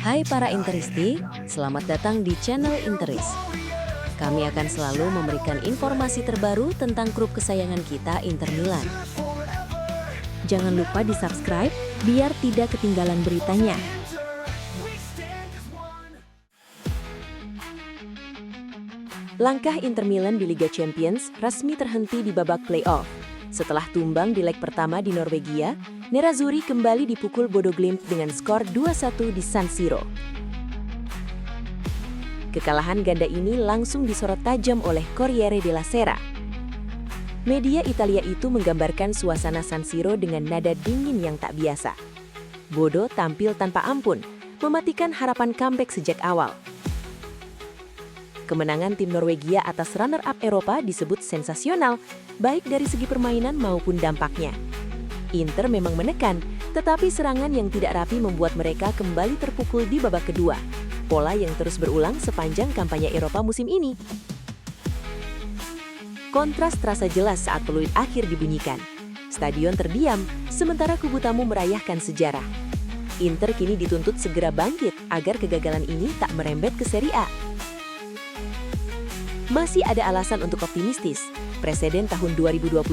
Hai para Interisti, selamat datang di channel Interis. Kami akan selalu memberikan informasi terbaru tentang klub kesayangan kita, Inter Milan. Jangan lupa di-subscribe biar tidak ketinggalan beritanya. Langkah Inter Milan di Liga Champions resmi terhenti di babak play-off. Setelah tumbang di leg pertama di Norwegia, Nerazzurri kembali dipukul Bodo Glimt dengan skor 2-1 di San Siro. Kekalahan ganda ini langsung disorot tajam oleh Corriere della Sera. Media Italia itu menggambarkan suasana San Siro dengan nada dingin yang tak biasa. Bodo tampil tanpa ampun, mematikan harapan comeback sejak awal. Kemenangan tim Norwegia atas runner-up Eropa disebut sensasional, baik dari segi permainan maupun dampaknya. Inter memang menekan, tetapi serangan yang tidak rapi membuat mereka kembali terpukul di babak kedua. Pola yang terus berulang sepanjang kampanye Eropa musim ini. Kontras terasa jelas saat peluit akhir dibunyikan. Stadion terdiam, sementara kubu tamu merayakan sejarah. Inter kini dituntut segera bangkit agar kegagalan ini tak merembet ke Serie A. Masih ada alasan untuk optimistis. Presiden tahun 2024,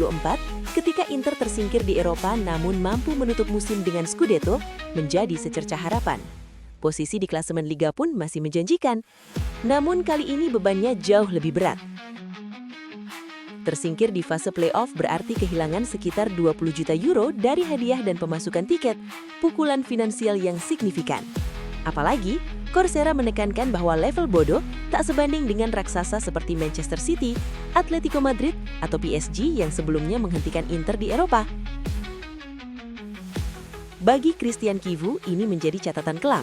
ketika Inter tersingkir di Eropa namun mampu menutup musim dengan Scudetto, menjadi secercah harapan. Posisi di klasemen Liga pun masih menjanjikan. Namun kali ini bebannya jauh lebih berat. Tersingkir di fase play-off berarti kehilangan sekitar 20 juta euro dari hadiah dan pemasukan tiket, pukulan finansial yang signifikan. Apalagi, Corriere menekankan bahwa level Bodo tak sebanding dengan raksasa seperti Manchester City, Atletico Madrid, atau PSG yang sebelumnya menghentikan Inter di Eropa. Bagi Christian Chivu, ini menjadi catatan kelam.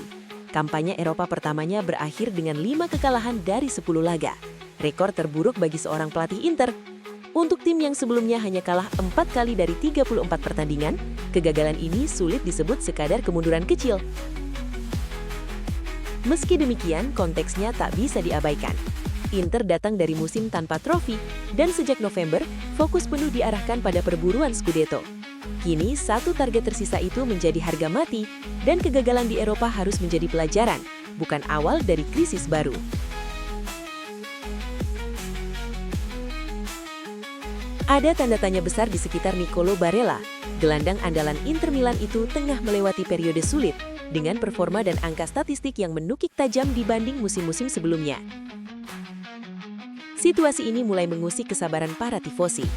Kampanye Eropa pertamanya berakhir dengan 5 kekalahan dari 10 laga. Rekor terburuk bagi seorang pelatih Inter. Untuk tim yang sebelumnya hanya kalah 4 kali dari 34 pertandingan, kegagalan ini sulit disebut sekadar kemunduran kecil. Meski demikian, konteksnya tak bisa diabaikan. Inter datang dari musim tanpa trofi, dan sejak November, fokus penuh diarahkan pada perburuan Scudetto. Kini, satu target tersisa itu menjadi harga mati, dan kegagalan di Eropa harus menjadi pelajaran, bukan awal dari krisis baru. Ada tanda tanya besar di sekitar Nicolo Barella. Gelandang andalan Inter Milan itu tengah melewati periode sulit, dengan performa dan angka statistik yang menukik tajam dibanding musim-musim sebelumnya. Situasi ini mulai mengusik kesabaran para tifosi.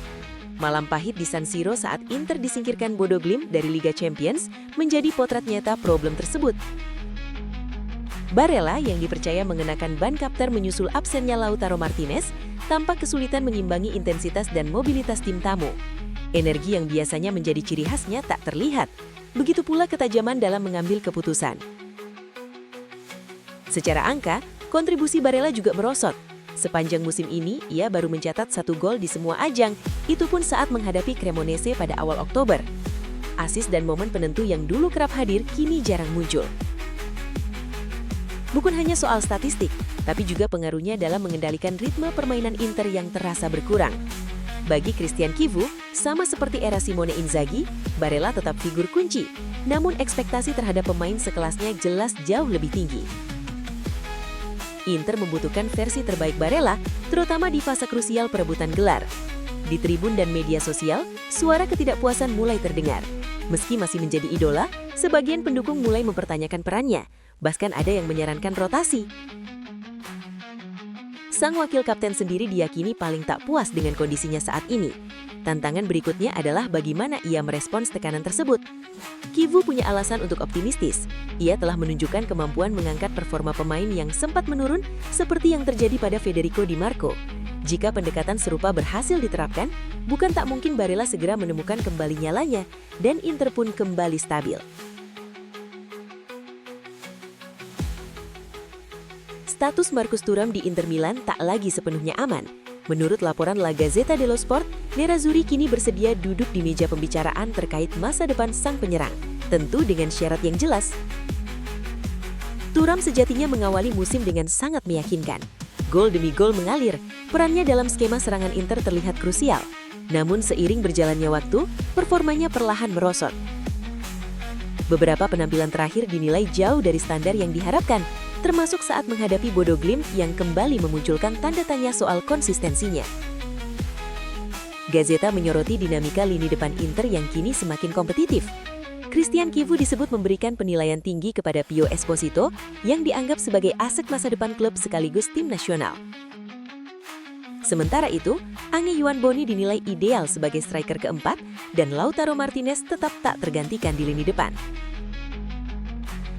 Malam pahit di San Siro saat Inter disingkirkan Bodo Glimt dari Liga Champions menjadi potret nyata problem tersebut. Barella yang dipercaya mengenakan ban kapten menyusul absennya Lautaro Martinez, tampak kesulitan mengimbangi intensitas dan mobilitas tim tamu. Energi yang biasanya menjadi ciri khasnya tak terlihat. Begitu pula ketajaman dalam mengambil keputusan. Secara angka, kontribusi Barella juga merosot. Sepanjang musim ini, ia baru mencatat 1 gol di semua ajang, itu pun saat menghadapi Cremonese pada awal Oktober. Asis dan momen penentu yang dulu kerap hadir kini jarang muncul. Bukan hanya soal statistik, tapi juga pengaruhnya dalam mengendalikan ritme permainan Inter yang terasa berkurang. Bagi Christian Chivu, sama seperti era Simone Inzaghi, Barella tetap figur kunci. Namun ekspektasi terhadap pemain sekelasnya jelas jauh lebih tinggi. Inter membutuhkan versi terbaik Barella, terutama di fase krusial perebutan gelar. Di tribun dan media sosial, suara ketidakpuasan mulai terdengar. Meski masih menjadi idola, sebagian pendukung mulai mempertanyakan perannya. Bahkan ada yang menyarankan rotasi. Sang wakil kapten sendiri diyakini paling tak puas dengan kondisinya saat ini. Tantangan berikutnya adalah bagaimana ia merespons tekanan tersebut. Chivu punya alasan untuk optimistis. Ia telah menunjukkan kemampuan mengangkat performa pemain yang sempat menurun seperti yang terjadi pada Federico Di Marco. Jika pendekatan serupa berhasil diterapkan, bukan tak mungkin Barella segera menemukan kembali nyalanya dan Inter pun kembali stabil. Status Marcus Thuram di Inter Milan tak lagi sepenuhnya aman. Menurut laporan La Gazzetta dello Sport, Nerazzurri kini bersedia duduk di meja pembicaraan terkait masa depan sang penyerang, tentu dengan syarat yang jelas. Thuram sejatinya mengawali musim dengan sangat meyakinkan. Gol demi gol mengalir, perannya dalam skema serangan Inter terlihat krusial. Namun seiring berjalannya waktu, performanya perlahan merosot. Beberapa penampilan terakhir dinilai jauh dari standar yang diharapkan, termasuk saat menghadapi Bodo Glimt yang kembali memunculkan tanda tanya soal konsistensinya. Gazeta menyoroti dinamika lini depan Inter yang kini semakin kompetitif. Christian Chivu disebut memberikan penilaian tinggi kepada Pio Esposito yang dianggap sebagai aset masa depan klub sekaligus tim nasional. Sementara itu, Ange Yuan Boni dinilai ideal sebagai striker keempat dan Lautaro Martinez tetap tak tergantikan di lini depan.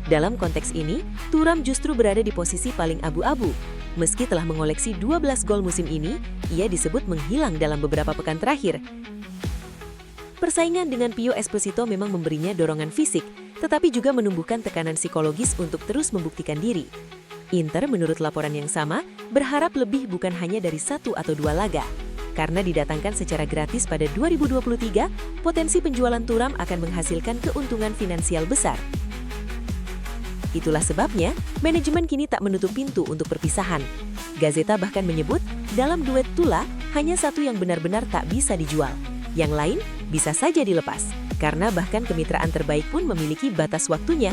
Dalam konteks ini, Thuram justru berada di posisi paling abu-abu. Meski telah mengoleksi 12 gol musim ini, ia disebut menghilang dalam beberapa pekan terakhir. Persaingan dengan Pio Esposito memang memberinya dorongan fisik, tetapi juga menumbuhkan tekanan psikologis untuk terus membuktikan diri. Inter menurut laporan yang sama, berharap lebih bukan hanya dari 1 atau 2 laga. Karena didatangkan secara gratis pada 2023, potensi penjualan Thuram akan menghasilkan keuntungan finansial besar. Itulah sebabnya, manajemen kini tak menutup pintu untuk perpisahan. Gazeta bahkan menyebut, dalam duet Tula, hanya satu yang benar-benar tak bisa dijual. Yang lain bisa saja dilepas, karena bahkan kemitraan terbaik pun memiliki batas waktunya.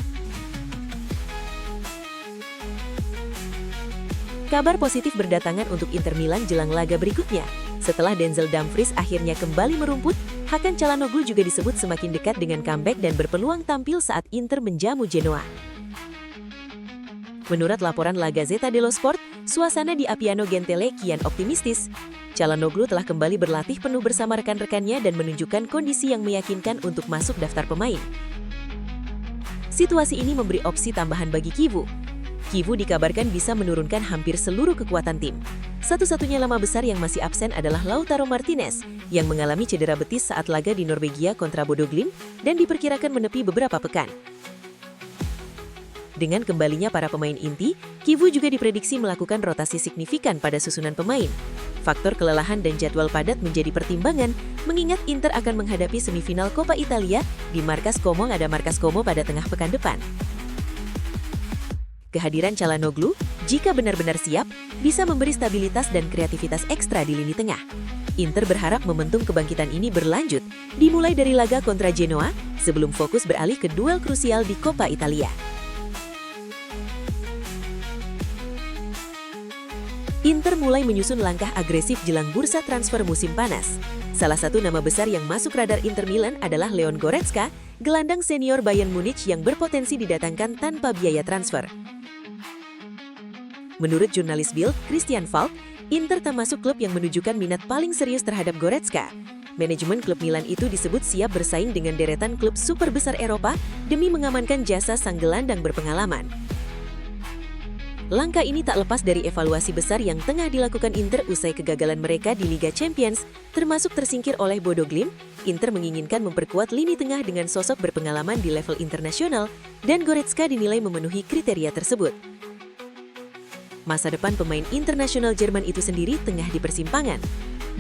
Kabar positif berdatangan untuk Inter Milan jelang laga berikutnya. Setelah Denzel Dumfries akhirnya kembali merumput, Hakan Çalhanoğlu juga disebut semakin dekat dengan comeback dan berpeluang tampil saat Inter menjamu Genoa. Menurut laporan La Gazzetta dello Sport, suasana di Appiano Gentile kian optimistis. Çalhanoğlu telah kembali berlatih penuh bersama rekan-rekannya dan menunjukkan kondisi yang meyakinkan untuk masuk daftar pemain. Situasi ini memberi opsi tambahan bagi Chivu. Chivu dikabarkan bisa menurunkan hampir seluruh kekuatan tim. Satu-satunya nama besar yang masih absen adalah Lautaro Martinez, yang mengalami cedera betis saat laga di Norwegia kontra Bodo Glimt dan diperkirakan menepi beberapa pekan. Dengan kembalinya para pemain inti, Chivu juga diprediksi melakukan rotasi signifikan pada susunan pemain. Faktor kelelahan dan jadwal padat menjadi pertimbangan, mengingat Inter akan menghadapi semifinal Coppa Italia di Markas Como pada tengah pekan depan. Kehadiran Çalhanoğlu, jika benar-benar siap, bisa memberi stabilitas dan kreativitas ekstra di lini tengah. Inter berharap momentum kebangkitan ini berlanjut, dimulai dari laga kontra Genoa, sebelum fokus beralih ke duel krusial di Coppa Italia. Inter mulai menyusun langkah agresif jelang bursa transfer musim panas. Salah satu nama besar yang masuk radar Inter Milan adalah Leon Goretzka, gelandang senior Bayern Munich yang berpotensi didatangkan tanpa biaya transfer. Menurut jurnalis Bild, Christian Falk, Inter termasuk klub yang menunjukkan minat paling serius terhadap Goretzka. Manajemen klub Milan itu disebut siap bersaing dengan deretan klub super besar Eropa demi mengamankan jasa sang gelandang berpengalaman. Langkah ini tak lepas dari evaluasi besar yang tengah dilakukan Inter usai kegagalan mereka di Liga Champions, termasuk tersingkir oleh Bodo Glimt. Inter menginginkan memperkuat lini tengah dengan sosok berpengalaman di level internasional, dan Goretzka dinilai memenuhi kriteria tersebut. Masa depan pemain internasional Jerman itu sendiri tengah di persimpangan.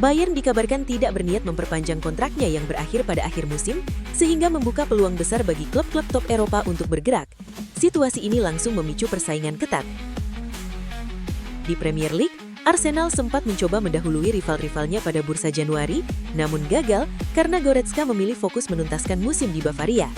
Bayern dikabarkan tidak berniat memperpanjang kontraknya yang berakhir pada akhir musim, sehingga membuka peluang besar bagi klub-klub top Eropa untuk bergerak. Situasi ini langsung memicu persaingan ketat. Di Premier League, Arsenal sempat mencoba mendahului rival-rivalnya pada bursa Januari, namun gagal karena Goretzka memilih fokus menuntaskan musim di Bavaria.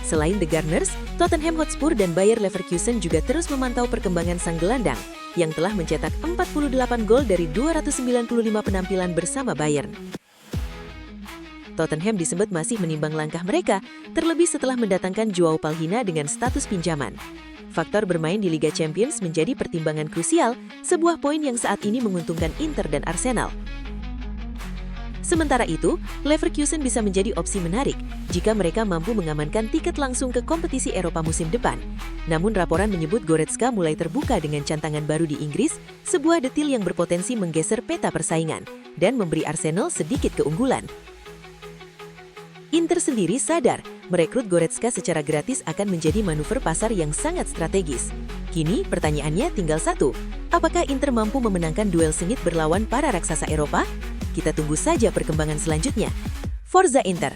Selain The Gunners, Tottenham Hotspur dan Bayer Leverkusen juga terus memantau perkembangan sang gelandang, yang telah mencetak 48 gol dari 295 penampilan bersama Bayern. Tottenham disebut masih menimbang langkah mereka, terlebih setelah mendatangkan Joao Palhinha dengan status pinjaman. Faktor bermain di Liga Champions menjadi pertimbangan krusial, sebuah poin yang saat ini menguntungkan Inter dan Arsenal. Sementara itu, Leverkusen bisa menjadi opsi menarik jika mereka mampu mengamankan tiket langsung ke kompetisi Eropa musim depan. Namun laporan menyebut Goretzka mulai terbuka dengan cantangan baru di Inggris, sebuah detil yang berpotensi menggeser peta persaingan dan memberi Arsenal sedikit keunggulan. Inter sendiri sadar, merekrut Goretzka secara gratis akan menjadi manuver pasar yang sangat strategis. Kini, pertanyaannya tinggal satu, apakah Inter mampu memenangkan duel sengit berlawan para raksasa Eropa? Kita tunggu saja perkembangan selanjutnya. Forza Inter!